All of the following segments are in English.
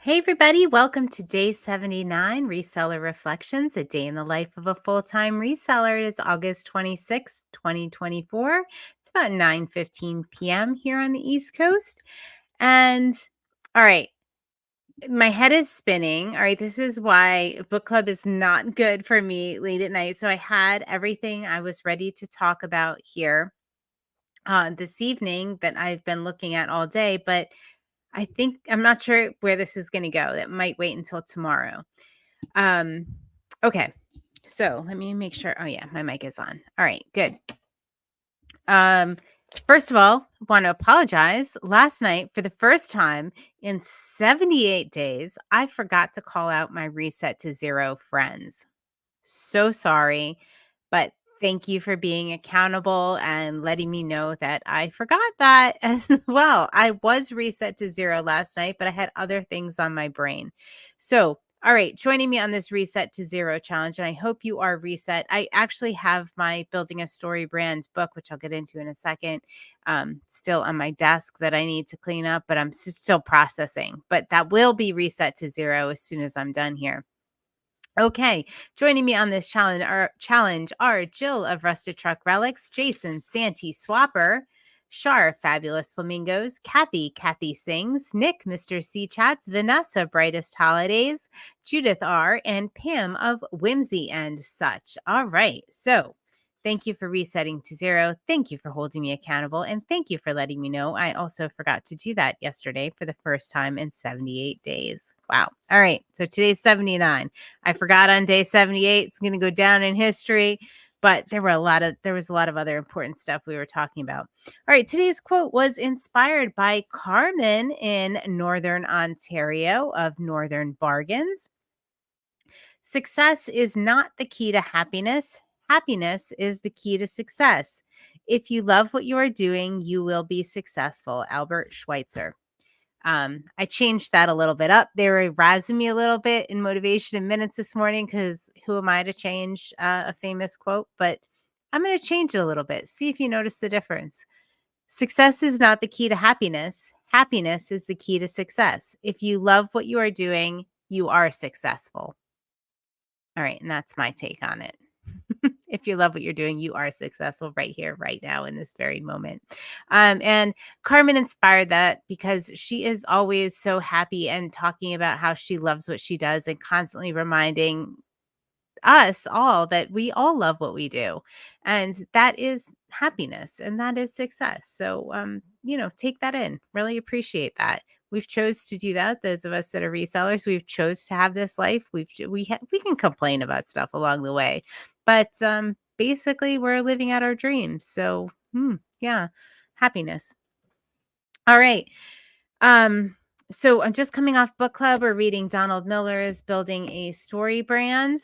Hey, everybody, welcome to day 79 Reseller Reflections, a day in the life of a full time reseller. It is August 26th, 2024. It's about 9:15 p.m. here on the East Coast. And all right, my head is spinning. All right, this is why book club is not good for me late at night. So I had everything I was ready to talk about here this evening that I've been looking at all day, but I think I'm not sure where this is gonna go. That might wait until tomorrow. Um, okay. So let me make sure. Oh yeah, my mic is on. All right, good. Um, First of all, want to apologize. Last night, for the first time in 78 days, I forgot to call out my reset to zero friends. So sorry, but thank you for being accountable and letting me know that I forgot that as well. I was reset to zero last night, but I had other things on my brain. So, all right, joining me on this reset to zero challenge, and I hope you are reset. I actually have my Building a Story Brand book, which I'll get into in a second, still on my desk that I need to clean up, but I'm still processing. But that will be reset to zero as soon as I'm done here. Okay, joining me on this challenge are Jill of Rusted Truck Relics, Jason Santee Swapper, Shar Fabulous Flamingos, Kathy Sings, Nick Mr. C Chats, Vanessa Brightest Holidays, Judith R, and Pam of Whimsy and Such. All right, so thank you for resetting to zero. Thank you for holding me accountable, and thank you for letting me know I also forgot to do that yesterday for the first time in 78 days. Wow. All right, so today's 79. I forgot on day 78. It's going to go down in history, but there was a lot of other important stuff we were talking about. All right, today's quote was inspired by Carmen in Northern Ontario of Northern Bargains. Success is not the key to happiness. Happiness is the key to success. If you love what you are doing, you will be successful. Albert Schweitzer. I changed that a little bit up. They were razzing me a little bit in Motivation in Minutes this morning because who am I to change a famous quote? But I'm going to change it a little bit. See if you notice the difference. Success is not the key to happiness. Happiness is the key to success. If you love what you are doing, you are successful. All right. And that's my take on it. If you love what you're doing, you are successful right here, right now, in this very moment. And Carmen inspired that because she is always so happy and talking about how she loves what she does and constantly reminding us all that we all love what we do. And that is happiness and that is success. So, take that in. Really appreciate that. We've chose to do that. Those of us that are resellers, we've chose to have this life. We can complain about stuff along the way, but basically we're living out our dreams. So, yeah, happiness. All right. Um, so I'm just coming off book club. We're reading Donald Miller's Building a Story Brand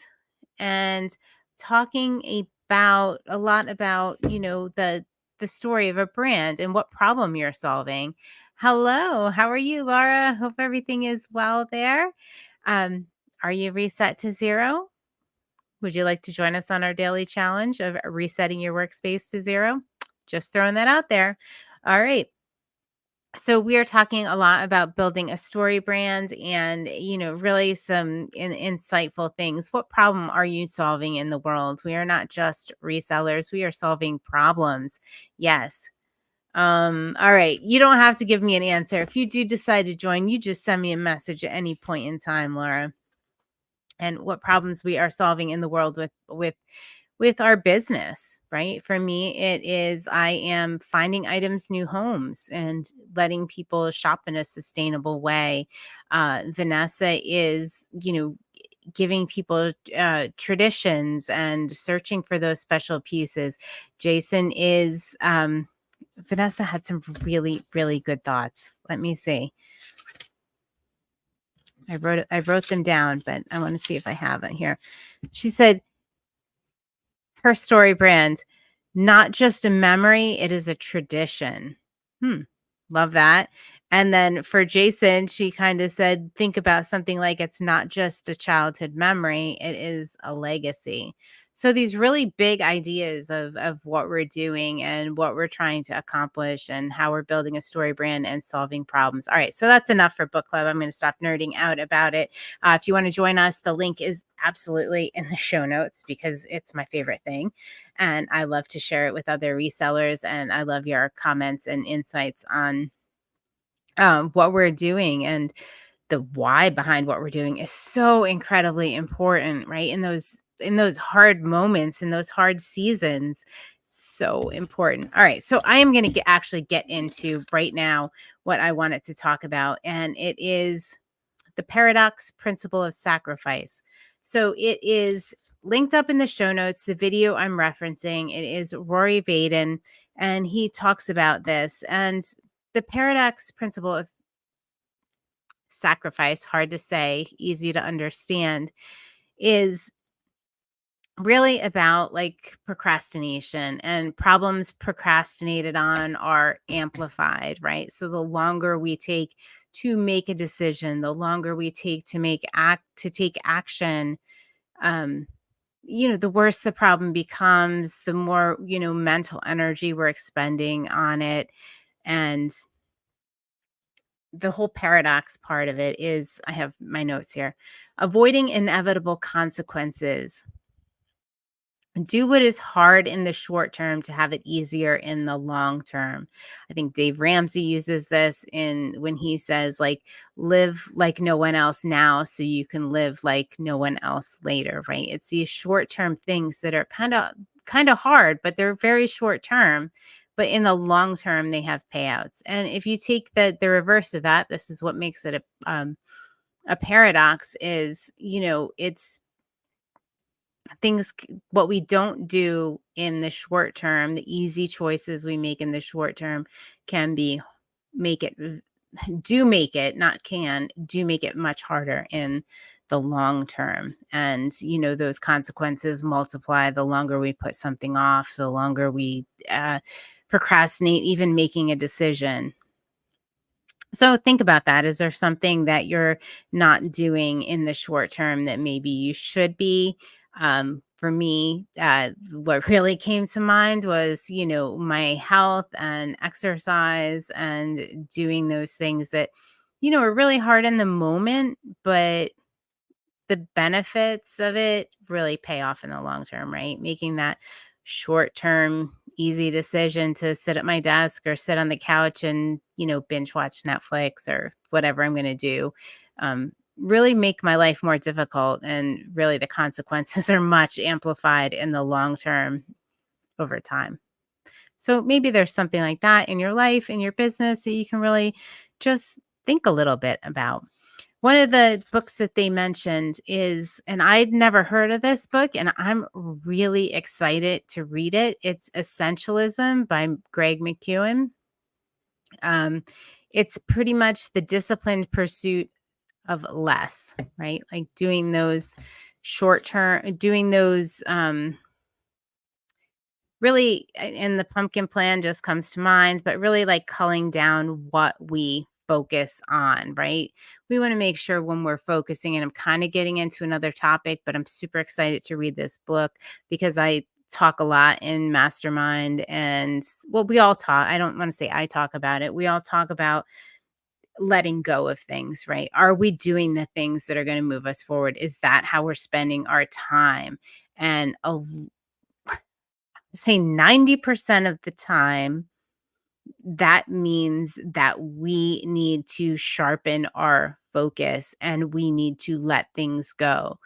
and talking about a lot about, the story of a brand and what problem you're solving. Hello, how are you, Laura? Hope everything is well there. Um, are you reset to zero? Would you like to join us on our daily challenge of resetting your workspace to zero? Just throwing that out there. All right. So we are talking a lot about building a story brand and, really some insightful things. What problem are you solving in the world? We are not just resellers. We are solving problems. Yes. All right. You don't have to give me an answer. If you do decide to join, you just send me a message at any point in time, Laura. And what problems we are solving in the world with our business, right? For me, it is I am finding items new homes and letting people shop in a sustainable way. Vanessa is, giving people traditions and searching for those special pieces. Jason is, Vanessa had some really, really good thoughts. Let me see. I wrote them down, but I want to see if I have it here. She said, her story brand, not just a memory, it is a tradition. Love that. And then for Jason, she kind of said, think about something like it's not just a childhood memory, it is a legacy. So these really big ideas of what we're doing and what we're trying to accomplish and how we're building a story brand and solving problems. All right, so that's enough for book club. I'm going to stop nerding out about it. If you want to join us, the link is absolutely in the show notes because it's my favorite thing. And I love to share it with other resellers. And I love your comments and insights on what we're doing, and the why behind what we're doing is so incredibly important, right? In those hard moments, in those hard seasons, so important. All right, so I am going to actually get into right now what I wanted to talk about, and it is the paradox principle of sacrifice. So it is linked up in the show notes. The video I'm referencing, it is Rory Vaden, and he talks about this. And the paradox principle of sacrifice, hard to say, easy to understand, is really about like procrastination, and problems procrastinated on are amplified, right? So the longer we take to make a decision, the longer we take to take action, um the worse the problem becomes, the more, mental energy we're expending on it. And the whole paradox part of it is, I have my notes here, avoiding inevitable consequences. Do what is hard in the short term to have it easier in the long term. I think Dave Ramsey uses this in when he says, like, live like no one else now so you can live like no one else later, right? It's these short-term things that are kind of hard, but they're very short term. But in the long term, they have payouts. And if you take the reverse of that, this is what makes it a paradox. Is it's what we don't do in the short term, the easy choices we make in the short term can be make it do make it not can do make it much harder in the long term. And those consequences multiply the longer we put something off, the longer we procrastinate even making a decision. So think about that. Is there something that you're not doing in the short term that maybe you should be? For me, what really came to mind was, my health and exercise and doing those things that, are really hard in the moment, but the benefits of it really pay off in the long term, right? Making that short term, easy decision to sit at my desk or sit on the couch and, binge watch Netflix or whatever I'm going to do, really make my life more difficult. And really, the consequences are much amplified in the long term over time. So maybe there's something like that in your life, in your business, that you can really just think a little bit about. One of the books that they mentioned is, and I'd never heard of this book, and I'm really excited to read it. It's Essentialism by Greg McKeown. Um, it's pretty much the disciplined pursuit of less, right? Like doing those short term, doing those really, and the pumpkin plan just comes to mind, but really like culling down what we focus on, right? We want to make sure when we're focusing, and I'm kind of getting into another topic, but I'm super excited to read this book because I talk a lot in mastermind. And well, we all talk. I don't want to say I talk about it. We all talk about letting go of things, right? Are we doing the things that are going to move us forward? Is that how we're spending our time? And say 90% of the time, that means that we need to sharpen our focus and we need to let things go,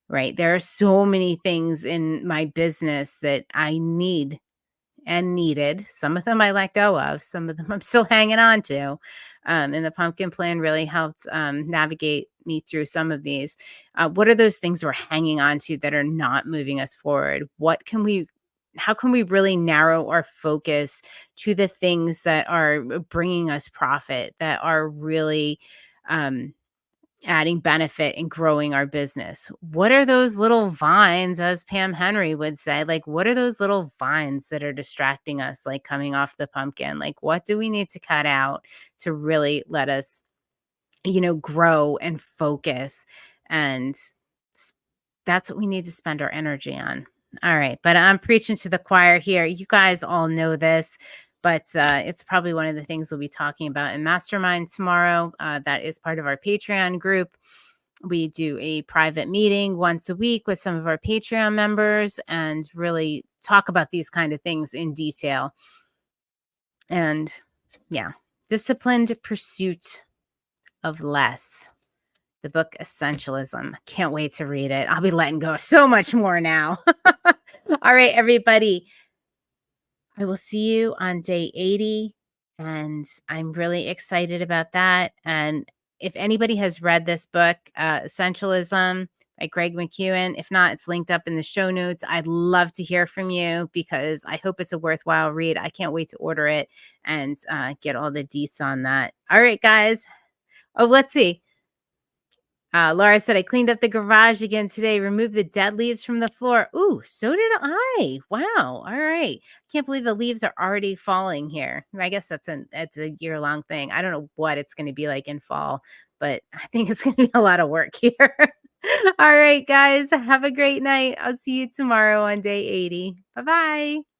right? There are so many things in my business that I need and needed. Some of them I let go of, some of them I'm still hanging on to. And the pumpkin plan really helped navigate me through some of these. What are those things we're hanging on to that are not moving us forward? How can we really narrow our focus to the things that are bringing us profit, that are really, um, adding benefit and growing our business? What are those little vines, as Pam Henry would say? Like, what are those little vines that are distracting us, like coming off the pumpkin? Like, what do we need to cut out to really let us, grow and focus? And s- that's what we need to spend our energy on. All right. But I'm preaching to the choir here. You guys all know this, but it's probably one of the things we'll be talking about in Mastermind tomorrow. That is part of our Patreon group. We do a private meeting once a week with some of our Patreon members and really talk about these kind of things in detail. And yeah, disciplined pursuit of less. The book Essentialism. Can't wait to read it. I'll be letting go of so much more now. All right, everybody. I will see you on day 80, and I'm really excited about that. And if anybody has read this book, Essentialism by Greg McKeown, if not, it's linked up in the show notes. I'd love to hear from you because I hope it's a worthwhile read. I can't wait to order it and get all the deets on that. All right, guys. Oh, let's see. Laura said, I cleaned up the garage again today, removed the dead leaves from the floor. Ooh, so did I. Wow. All right. Can't believe the leaves are already falling here. I guess that's a year-long thing. I don't know what it's going to be like in fall, but I think it's going to be a lot of work here. All right, guys. Have a great night. I'll see you tomorrow on day 80. Bye-bye.